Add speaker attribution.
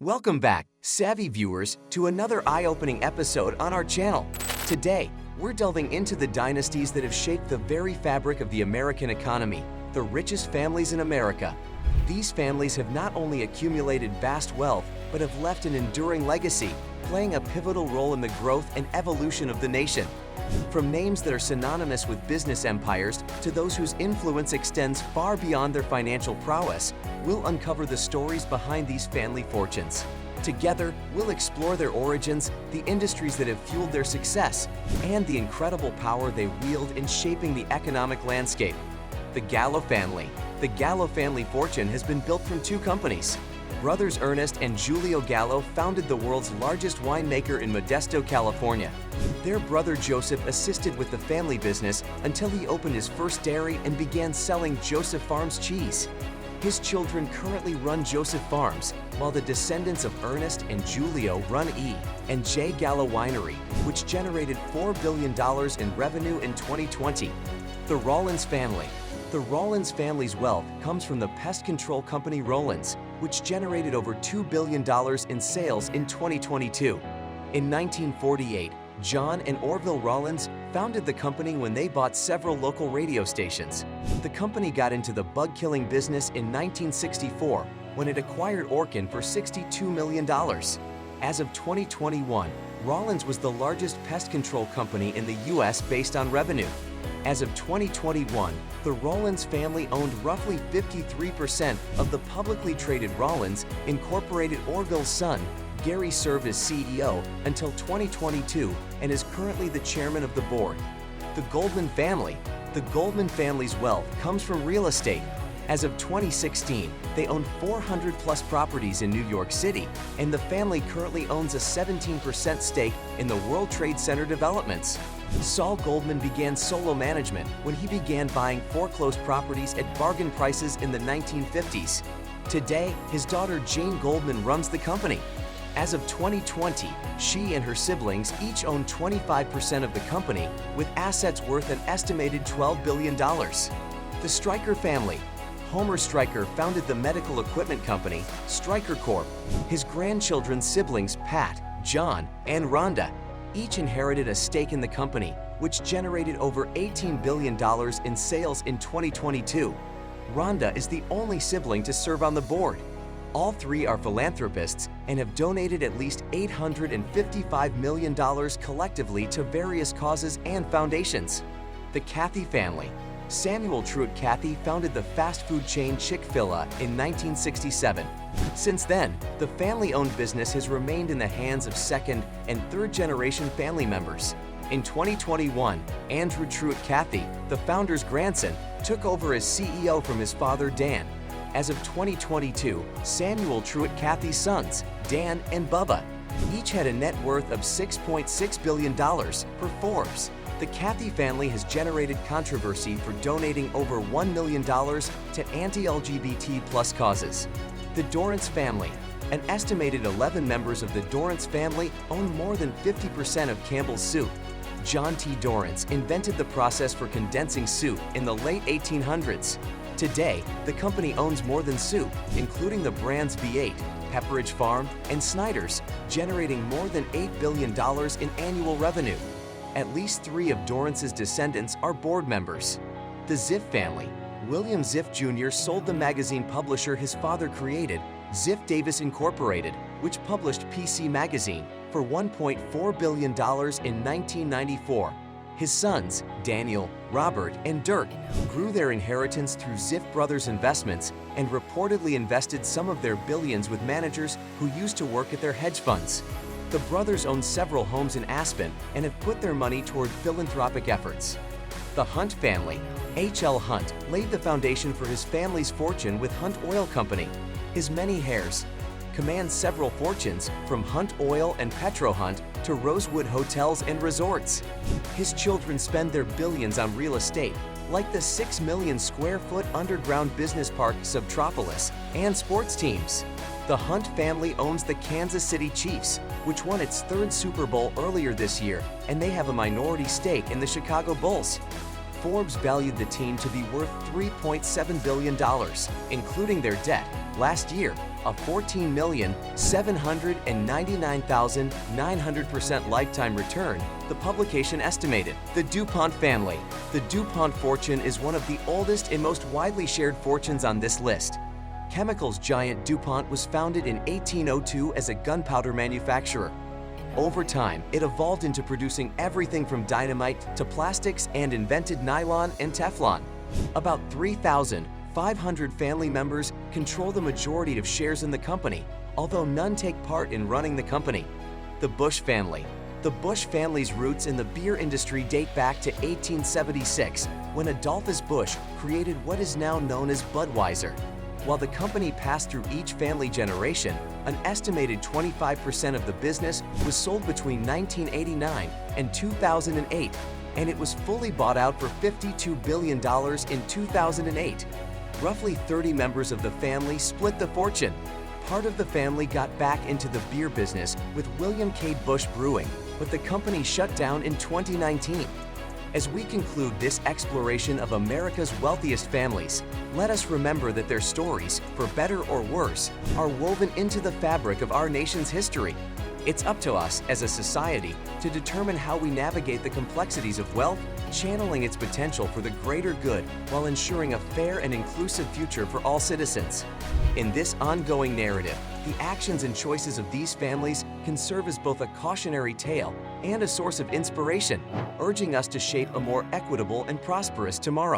Speaker 1: Welcome back, savvy viewers, to another eye-opening episode on our channel. Today, we're delving into the dynasties that have shaped the very fabric of the American economy, the richest families in America. These families have not only accumulated vast wealth, but have left an enduring legacy, playing a pivotal role in the growth and evolution of the nation. From names that are synonymous with business empires to those whose influence extends far beyond their financial prowess, we'll uncover the stories behind these family fortunes. Together, we'll explore their origins, the industries that have fueled their success, and the incredible power they wield in shaping the economic landscape. The Gallo family. The Gallo family fortune has been built from two companies. Brothers Ernest and Giulio Gallo founded the world's largest winemaker in Modesto, California. Their brother Joseph assisted with the family business until he opened his first dairy and began selling Joseph Farms cheese. His children currently run Joseph Farms, while the descendants of Ernest and Giulio run E. and J. Gallo Winery, which generated $4 billion in revenue in 2020. The Rollins family. The Rollins family's wealth comes from the pest control company Rollins, which generated over $2 billion in sales in 2022. In 1948, John and Orville Rollins founded the company when they bought several local radio stations. The company got into the bug-killing business in 1964 when it acquired Orkin for $62 million. As of 2021, Rollins was the largest pest control company in the U.S. based on revenue. As of 2021, the Rollins family owned roughly 53% of the publicly traded Rollins Incorporated. Orville's son, Gary, served as CEO until 2022 and is currently the chairman of the board. The Goldman family. The Goldman family's wealth comes from real estate. As of 2016, they owned 400-plus properties in New York City, and the family currently owns a 17% stake in the World Trade Center developments. Saul Goldman began solo management when he began buying foreclosed properties at bargain prices in the 1950s. Today, his daughter Jane Goldman runs the company. As of 2020, she and her siblings each own 25% of the company, with assets worth an estimated $12 billion. The Stryker family. Homer Stryker founded the medical equipment company, Stryker Corp. His grandchildren's siblings, Pat, John, and Rhonda, each inherited a stake in the company, which generated over $18 billion in sales in 2022. Rhonda is the only sibling to serve on the board. All three are philanthropists and have donated at least $855 million collectively to various causes and foundations. The Cathy family. Samuel Truett Cathy founded the fast food chain Chick-fil-A in 1967. Since then, the family-owned business has remained in the hands of second and third-generation family members. In 2021, Andrew Truett Cathy, the founder's grandson, took over as CEO from his father Dan. As of 2022, Samuel Truett Cathy's sons, Dan and Bubba, each had a net worth of $6.6 billion per Forbes. The Cathy family has generated controversy for donating over $1 million to anti-LGBT+ causes. The Dorrance family. An estimated 11 members of the Dorrance family own more than 50% of Campbell's soup. John T. Dorrance invented the process for condensing soup in the late 1800s. Today, the company owns more than soup, including the brands V8, Pepperidge Farm, and Snyder's, generating more than $8 billion in annual revenue. At least 3 of Dorrance's descendants are board members. The Ziff family. William Ziff Jr. sold the magazine publisher his father created, Ziff Davis Incorporated, which published PC Magazine, for $1.4 billion in 1994. His sons, Daniel, Robert, and Dirk, grew their inheritance through Ziff Brothers Investments and reportedly invested some of their billions with managers who used to work at their hedge funds. The brothers own several homes in Aspen and have put their money toward philanthropic efforts. The Hunt family. H.L. Hunt laid the foundation for his family's fortune with Hunt Oil Company. His many heirs command several fortunes, from Hunt Oil and Petro Hunt to Rosewood Hotels and Resorts. His children spend their billions on real estate, like the 6 million square foot underground business park Subtropolis, and sports teams. The Hunt family owns the Kansas City Chiefs, which won its 3rd Super Bowl earlier this year, and they have a minority stake in the Chicago Bulls. Forbes valued the team to be worth $3.7 billion, including their debt, last year, a 14,799,900% lifetime return, the publication estimated. The DuPont family. The DuPont fortune is one of the oldest and most widely shared fortunes on this list. Chemicals giant DuPont was founded in 1802 as a gunpowder manufacturer. Over time, it evolved into producing everything from dynamite to plastics and invented nylon and Teflon. About 3,500 family members control the majority of shares in the company, although none take part in running the company. The Busch family. The Busch family's roots in the beer industry date back to 1876, when Adolphus Busch created what is now known as Budweiser. While the company passed through each family generation, an estimated 25% of the business was sold between 1989 and 2008, and it was fully bought out for $52 billion in 2008. Roughly 30 members of the family split the fortune. Part of the family got back into the beer business with William K. Busch Brewing, but the company shut down in 2019. As we conclude this exploration of America's wealthiest families, let us remember that their stories, for better or worse, are woven into the fabric of our nation's history. It's up to us as a society to determine how we navigate the complexities of wealth, channeling its potential for the greater good while ensuring a fair and inclusive future for all citizens. In this ongoing narrative, the actions and choices of these families can serve as both a cautionary tale and a source of inspiration, urging us to shape a more equitable and prosperous tomorrow.